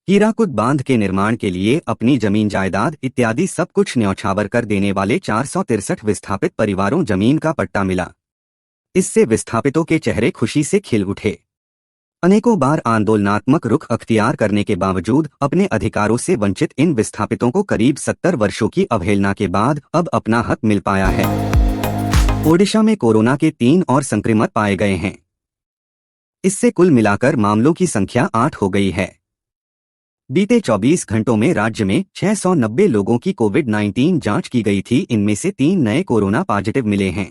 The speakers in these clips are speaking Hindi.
हीराकुद बांध के निर्माण के लिए अपनी जमीन जायदाद इत्यादि सब कुछ न्यौछावर कर देने वाले 463 विस्थापित परिवारों जमीन का पट्टा मिला। इससे विस्थापितों के चेहरे खुशी से खिल उठे। अनेकों बार आंदोलनात्मक रुख अख्तियार करने के बावजूद अपने अधिकारों से वंचित इन विस्थापितों को करीब 70 वर्षों की अवहेलना के बाद अब अपना हक मिल पाया है। ओडिशा में कोरोना के 3 और संक्रमित पाए गए हैं। इससे कुल मिलाकर मामलों की संख्या 8 हो गई है। बीते 24 घंटों में राज्य में 690 लोगों की कोविड-19 जांच की गई थी। इनमें से 3 नए कोरोना पॉजिटिव मिले हैं।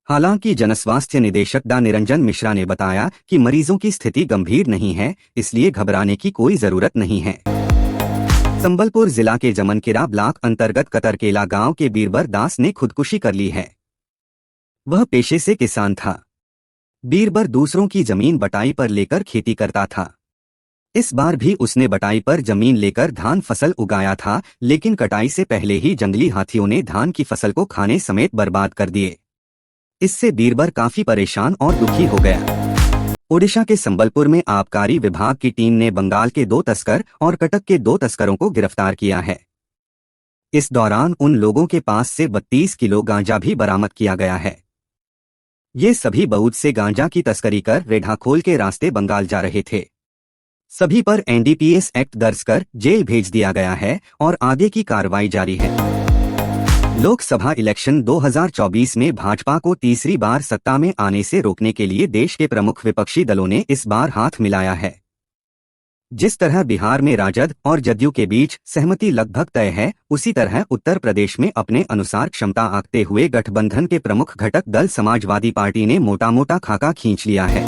हालांकि जनस्वास्थ्य निदेशक डॉ निरंजन मिश्रा ने बताया कि मरीजों की स्थिति गंभीर नहीं है, इसलिए घबराने की कोई जरूरत नहीं है। संबलपुर जिला के जमनकिरा ब्लॉक अंतर्गत कतरकेला गांव के बीरबर दास ने खुदकुशी कर ली है। वह पेशे से किसान था। बीरबर दूसरों की जमीन बटाई पर लेकर खेती करता था। इस बार भी उसने बटाई पर जमीन लेकर धान फसल उगाया था, लेकिन कटाई से पहले ही जंगली हाथियों ने धान की फसल को खाने समेत बर्बाद कर दिए। इससे बीरबर काफी परेशान और दुखी हो गया। ओडिशा के संबलपुर में आबकारी विभाग की टीम ने बंगाल के 2 तस्कर और कटक के 2 तस्करों को गिरफ्तार किया है। इस दौरान उन लोगों के पास से 32 किलो गांजा भी बरामद किया गया है। ये सभी बहुत से गांजा की तस्करी कर रेढाखोल के रास्ते बंगाल जा रहे थे। सभी पर एनडीपीएस एक्ट दर्ज कर जेल भेज दिया गया है और आगे की कार्रवाई जारी है। लोकसभा इलेक्शन 2024 में भाजपा को तीसरी बार सत्ता में आने से रोकने के लिए देश के प्रमुख विपक्षी दलों ने इस बार हाथ मिलाया है। जिस तरह बिहार में राजद और जदयू के बीच सहमति लगभग तय है, उसी तरह उत्तर प्रदेश में अपने अनुसार क्षमता आंकते हुए गठबंधन के प्रमुख घटक दल समाजवादी पार्टी ने मोटा मोटा खाका खींच लिया है।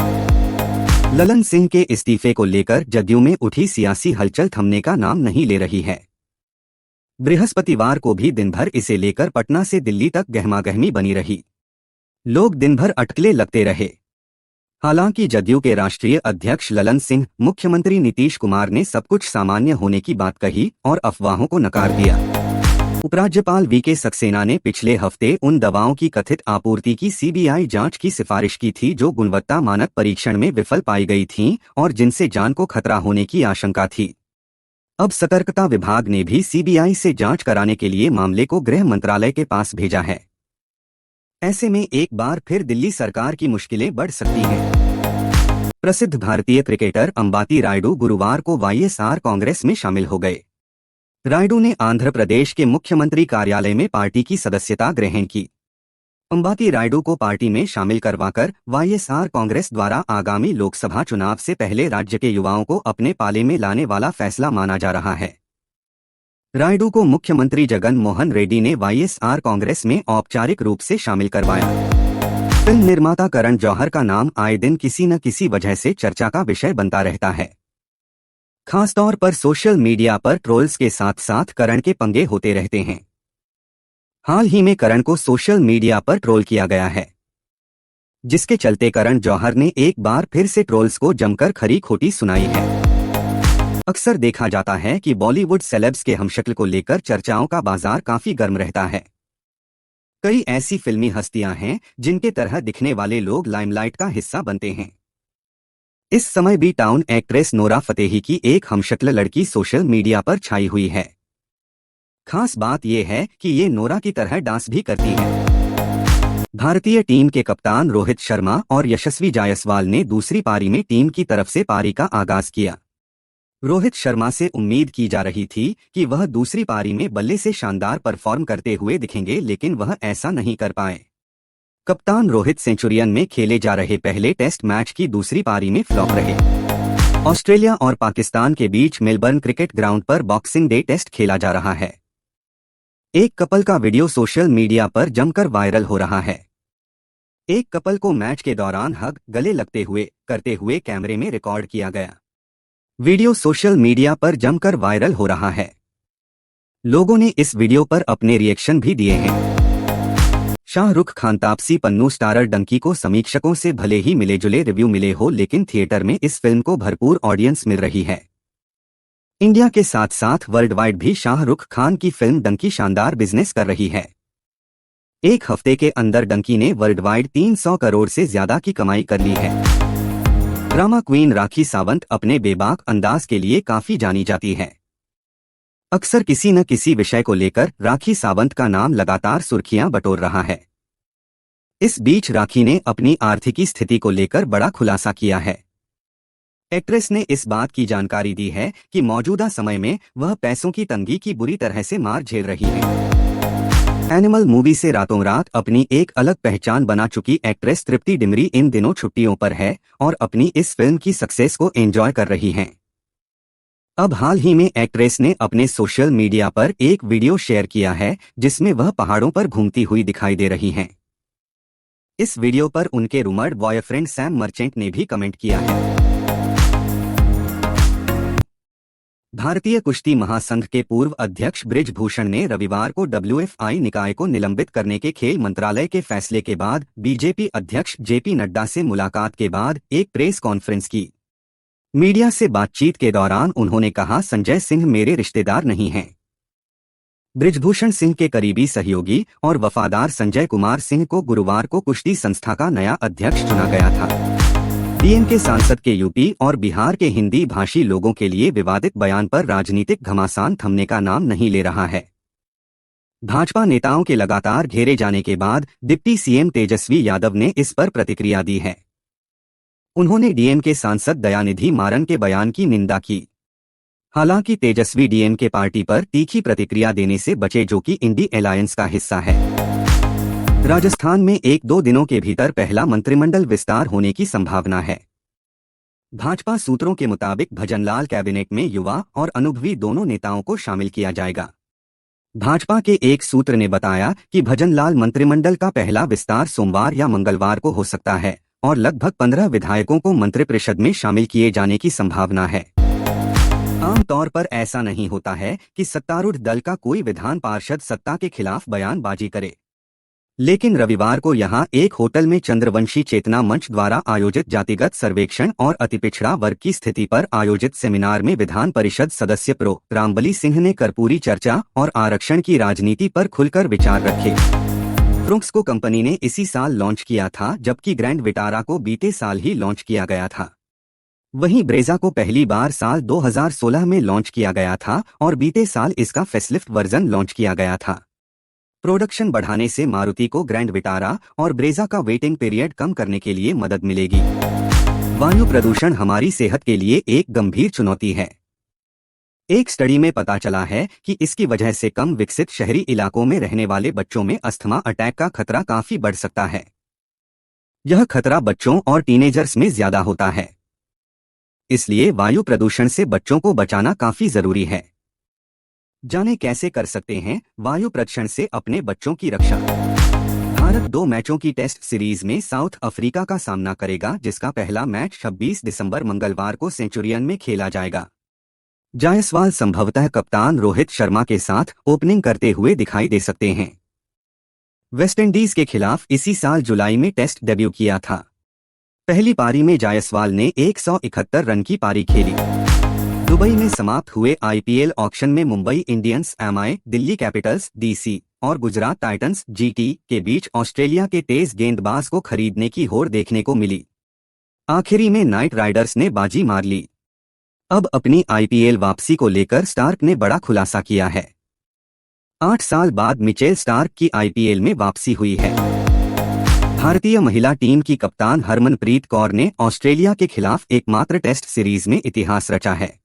ललन सिंह के इस्तीफे को लेकर जदयू में उठी सियासी हलचल थमने का नाम नहीं ले रही है। बृहस्पतिवार को भी दिन भर इसे लेकर पटना से दिल्ली तक गहमागहमी बनी रही। लोग दिन भर अटकले लगते रहे। हालांकि जदयू के राष्ट्रीय अध्यक्ष ललन सिंह, मुख्यमंत्री नीतीश कुमार ने सब कुछ सामान्य होने की बात कही और अफवाहों को नकार दिया। उपराज्यपाल वीके सक्सेना ने पिछले हफ्ते उन दवाओं की कथित आपूर्ति की सीबीआई जांच की सिफारिश की थी जो गुणवत्ता मानक परीक्षण में विफल पाई गई थीं और जिनसे जान को खतरा होने की आशंका थी। अब सतर्कता विभाग ने भी सीबीआई से जांच कराने के लिए मामले को गृह मंत्रालय के पास भेजा है। ऐसे में एक बार फिर दिल्ली सरकार की मुश्किलें बढ़ सकती हैं। प्रसिद्ध भारतीय क्रिकेटर अंबाती रायडू गुरुवार को वाईएसआर कांग्रेस में शामिल हो गए। रायडू ने आंध्र प्रदेश के मुख्यमंत्री कार्यालय में पार्टी की सदस्यता ग्रहण की। अंबाती रायडू को पार्टी में शामिल करवाकर वाईएसआर कांग्रेस द्वारा आगामी लोकसभा चुनाव से पहले राज्य के युवाओं को अपने पाले में लाने वाला फैसला माना जा रहा है। रायडू को मुख्यमंत्री जगन मोहन रेड्डी ने वाईएसआर कांग्रेस में औपचारिक रूप से शामिल करवाया। फिल्म निर्माता करण जौहर का नाम आए दिन किसी न किसी वजह से चर्चा का विषय बनता रहता है। खासतौर पर सोशल मीडिया पर ट्रोल्स के साथ साथ करण के पंगे होते रहते हैं। हाल ही में करण को सोशल मीडिया पर ट्रोल किया गया है, जिसके चलते करण जौहर ने एक बार फिर से ट्रोल्स को जमकर खरी खोटी सुनाई है। अक्सर देखा जाता है कि बॉलीवुड सेलेब्स के हमशक्ल को लेकर चर्चाओं का बाजार काफी गर्म रहता है। कई ऐसी फिल्मी हस्तियां हैं जिनके तरह दिखने वाले लोग लाइमलाइट का हिस्सा बनते हैं। इस समय B town actress Nora Fatehi की एक हमशक्ल लड़की सोशल मीडिया पर छाई हुई है। खास बात यह है कि ये नोरा की तरह डांस भी करती है। भारतीय टीम के कप्तान रोहित शर्मा और यशस्वी जायसवाल ने दूसरी पारी में टीम की तरफ से पारी का आगाज किया। रोहित शर्मा से उम्मीद की जा रही थी कि वह दूसरी पारी में बल्ले से शानदार परफॉर्म करते हुए दिखेंगे, लेकिन वह ऐसा नहीं कर पाए। कप्तान रोहित सेंचुरियन में खेले जा रहे पहले टेस्ट मैच की दूसरी पारी में फ्लॉप रहे। ऑस्ट्रेलिया और पाकिस्तान के बीच मेलबर्न क्रिकेट ग्राउंड पर बॉक्सिंग डे टेस्ट खेला जा रहा है। एक कपल का वीडियो सोशल मीडिया पर जमकर वायरल हो रहा है। एक कपल को मैच के दौरान हग गले लगते हुए करते हुए कैमरे में रिकॉर्ड किया गया। वीडियो सोशल मीडिया पर जमकर वायरल हो रहा है। लोगों ने इस वीडियो पर अपने रिएक्शन भी दिए हैं। शाहरुख खान तापसी पन्नू स्टारर डंकी को समीक्षकों से भले ही मिले जुले रिव्यू मिले हो, लेकिन थिएटर में इस फिल्म को भरपूर ऑडियंस मिल रही है। इंडिया के साथ साथ वर्ल्ड वाइड भी शाहरुख खान की फिल्म डंकी शानदार बिजनेस कर रही है। एक हफ्ते के अंदर डंकी ने वर्ल्ड वाइड 300 करोड़ से ज्यादा की कमाई कर ली है। ड्रामा क्वीन राखी सावंत अपने बेबाक अंदाज के लिए काफी जानी जाती है। अक्सर किसी न किसी विषय को लेकर राखी सावंत का नाम लगातार सुर्खियां बटोर रहा है। इस बीच राखी ने अपनी आर्थिकी स्थिति को लेकर बड़ा खुलासा किया है। एक्ट्रेस ने इस बात की जानकारी दी है कि मौजूदा समय में वह पैसों की तंगी की बुरी तरह से मार झेल रही है। एनिमल मूवी से रातों रात अपनी एक अलग पहचान बना चुकी एक्ट्रेस तृप्ति डिमरी इन दिनों छुट्टियों पर है और अपनी इस फिल्म की सक्सेस को एंजॉय कर रही हैं। अब हाल ही में एक्ट्रेस ने अपने सोशल मीडिया पर एक वीडियो शेयर किया है जिसमें वह पहाड़ों पर घूमती हुई दिखाई दे रही हैं। इस वीडियो पर उनके रूमर्ड बॉयफ्रेंड सैम मर्चेंट ने भी कमेंट किया है। भारतीय कुश्ती महासंघ के पूर्व अध्यक्ष बृजभूषण ने रविवार को WFI निकाय को निलंबित करने के खेल मंत्रालय के फैसले के बाद बीजेपी अध्यक्ष JP नड्डा से मुलाकात के बाद एक प्रेस कॉन्फ्रेंस की। मीडिया से बातचीत के दौरान उन्होंने कहा, संजय सिंह मेरे रिश्तेदार नहीं हैं। बृजभूषण सिंह के करीबी सहयोगी और वफादार संजय कुमार सिंह को गुरुवार को कुश्ती संस्था का नया अध्यक्ष चुना गया था। DMK सांसद के यूपी और बिहार के हिंदी भाषी लोगों के लिए विवादित बयान पर राजनीतिक घमासान थमने का नाम नहीं ले रहा है। भाजपा नेताओं के लगातार घेरे जाने के बाद डिप्टी CM तेजस्वी यादव ने इस पर प्रतिक्रिया दी है। उन्होंने DMK सांसद दयानिधि मारन के बयान की निंदा की। हालांकि तेजस्वी DMK पार्टी पर तीखी प्रतिक्रिया देने से बचे जो कि इंडी अलायंस का हिस्सा है। राजस्थान में 1-2 दिनों के भीतर पहला मंत्रिमंडल विस्तार होने की संभावना है। भाजपा सूत्रों के मुताबिक भजनलाल कैबिनेट में युवा और अनुभवी दोनों नेताओं को शामिल किया जाएगा। भाजपा के एक सूत्र ने बताया कि भजनलाल मंत्रिमंडल का पहला विस्तार सोमवार या मंगलवार को हो सकता है और लगभग 15 विधायकों को मंत्रिपरिषद में शामिल किए जाने की संभावना है। आमतौर पर ऐसा नहीं होता है कि सत्तारूढ़ दल का कोई विधान पार्षद सत्ता के खिलाफ बयानबाजी करे, लेकिन रविवार को यहां एक होटल में चंद्रवंशी चेतना मंच द्वारा आयोजित जातिगत सर्वेक्षण और अतिपिछड़ा वर्ग की स्थिति पर आयोजित सेमिनार में विधान परिषद सदस्य प्रो रामबली सिंह ने कर्पूरी चर्चा और आरक्षण की राजनीति पर खुलकर विचार रखे। फ्रुक्स को कंपनी ने इसी साल लॉन्च किया था, जबकि ग्रैंड विटारा को बीते साल ही लॉन्च किया गया था। वहीं ब्रेजा को पहली बार साल 2016 में लॉन्च किया गया था और बीते साल इसका फेसलिफ्ट वर्जन लॉन्च किया गया था। प्रोडक्शन बढ़ाने से मारुति को ग्रैंड विटारा और ब्रेजा का वेटिंग पीरियड कम करने के लिए मदद मिलेगी। वायु प्रदूषण हमारी सेहत के लिए एक गंभीर चुनौती है। एक स्टडी में पता चला है कि इसकी वजह से कम विकसित शहरी इलाकों में रहने वाले बच्चों में अस्थमा अटैक का खतरा काफी बढ़ सकता है। यह खतरा बच्चों और टीनेजर्स में ज्यादा होता है। इसलिए वायु प्रदूषण से बच्चों को बचाना काफी जरूरी है। जाने कैसे कर सकते हैं वायु प्रदूषण से अपने बच्चों की रक्षा। भारत 2 मैचों की टेस्ट सीरीज में साउथ अफ्रीका का सामना करेगा, जिसका पहला मैच 26 दिसंबर मंगलवार को सेंचुरियन में खेला जाएगा। जायसवाल संभवतः कप्तान रोहित शर्मा के साथ ओपनिंग करते हुए दिखाई दे सकते हैं। वेस्टइंडीज के खिलाफ इसी साल जुलाई में टेस्ट डेब्यू किया था। पहली पारी में जायसवाल ने 171 रन की पारी खेली। दुबई में समाप्त हुए IPL ऑक्शन में Mumbai Indians MI, Delhi Capitals DC और गुजरात टाइटंस GT के बीच ऑस्ट्रेलिया के तेज गेंदबाज को खरीदने की होड़ देखने को मिली। आखिरी में नाइट राइडर्स ने बाजी मार ली। अब अपनी IPL वापसी को लेकर स्टार्क ने बड़ा खुलासा किया है। 8 साल बाद मिचेल स्टार्क की IPL में वापसी हुई है। भारतीय महिला टीम की कप्तान हरमनप्रीत कौर ने ऑस्ट्रेलिया के खिलाफ एकमात्र टेस्ट सीरीज में इतिहास रचा है।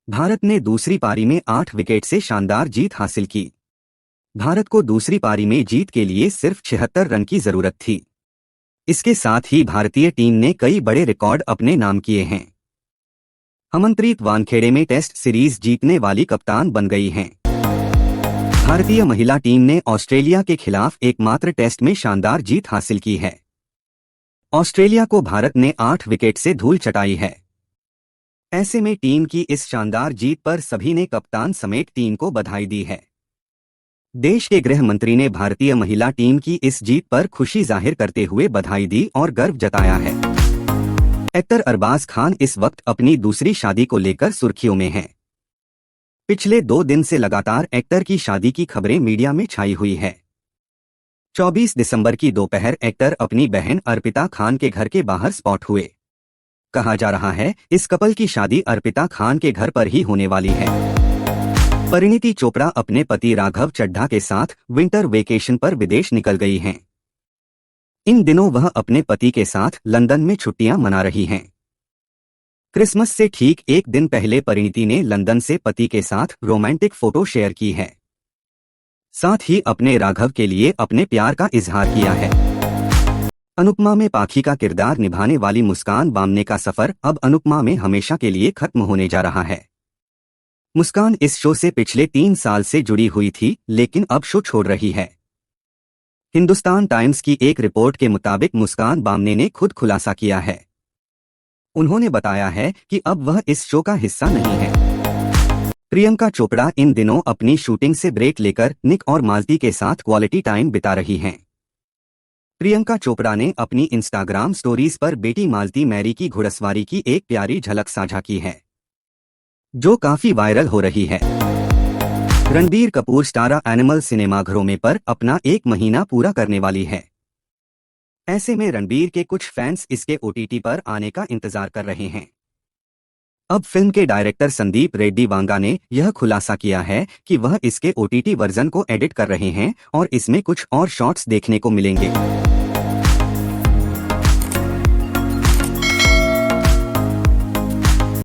भारत ने दूसरी पारी में 8 विकेट से शानदार जीत हासिल की। भारत को दूसरी पारी में जीत के लिए सिर्फ 76 रन की जरूरत थी। इसके साथ ही भारतीय टीम ने कई बड़े रिकॉर्ड अपने नाम किए हैं। हरमनप्रीत वानखेड़े में टेस्ट सीरीज जीतने वाली कप्तान बन गई हैं। भारतीय महिला टीम ने ऑस्ट्रेलिया के खिलाफ एकमात्र टेस्ट में शानदार जीत हासिल की है। ऑस्ट्रेलिया को भारत ने 8 विकेट से धूल चटाई है। ऐसे में टीम की इस शानदार जीत पर सभी ने कप्तान समेत टीम को बधाई दी है। देश के गृह मंत्री ने भारतीय महिला टीम की इस जीत पर खुशी जाहिर करते हुए बधाई दी और गर्व जताया है। एक्टर अरबाज खान इस वक्त अपनी दूसरी शादी को लेकर सुर्खियों में हैं। पिछले 2 दिन से लगातार एक्टर की शादी की खबरें मीडिया में छाई हुई है। 24 दिसंबर की दोपहर एक्टर अपनी बहन अर्पिता खान के घर के बाहर स्पॉट हुए। कहा जा रहा है इस कपल की शादी अर्पिता खान के घर पर ही होने वाली है। परिणीति चोपड़ा अपने पति राघव चड्ढा के साथ विंटर वेकेशन पर विदेश निकल गई हैं। इन दिनों वह अपने पति के साथ लंदन में छुट्टियां मना रही हैं। क्रिसमस से ठीक एक दिन पहले परिणीति ने लंदन से पति के साथ रोमांटिक फोटो शेयर की है। साथ ही अपने राघव के लिए अपने प्यार का इजहार किया है। अनुपमा में पाखी का किरदार निभाने वाली मुस्कान बामने का सफर अब अनुपमा में हमेशा के लिए खत्म होने जा रहा है। मुस्कान इस शो से पिछले 3 साल से जुड़ी हुई थी, लेकिन अब शो छोड़ रही है। हिंदुस्तान टाइम्स की एक रिपोर्ट के मुताबिक मुस्कान बामने ने खुद खुलासा किया है। उन्होंने बताया है कि अब वह इस शो का हिस्सा नहीं है। प्रियंका चोपड़ा इन दिनों अपनी शूटिंग से ब्रेक लेकर निक और मालती के साथ क्वालिटी टाइम बिता रही हैं। प्रियंका चोपड़ा ने अपनी इंस्टाग्राम स्टोरीज पर बेटी मालती मैरी की घुड़सवारी की एक प्यारी झलक साझा की है, जो काफी वायरल हो रही है। रणबीर कपूर स्टारा एनिमल सिनेमाघरों में पर अपना 1 महीना पूरा करने वाली है। ऐसे में रणबीर के कुछ फैंस इसके OTT पर आने का इंतजार कर रहे हैं। अब फिल्म के डायरेक्टर संदीप रेड्डी वांगा ने यह खुलासा किया है कि वह इसके OTT वर्जन को एडिट कर रहे हैं और इसमें कुछ और शॉट्स देखने को मिलेंगे।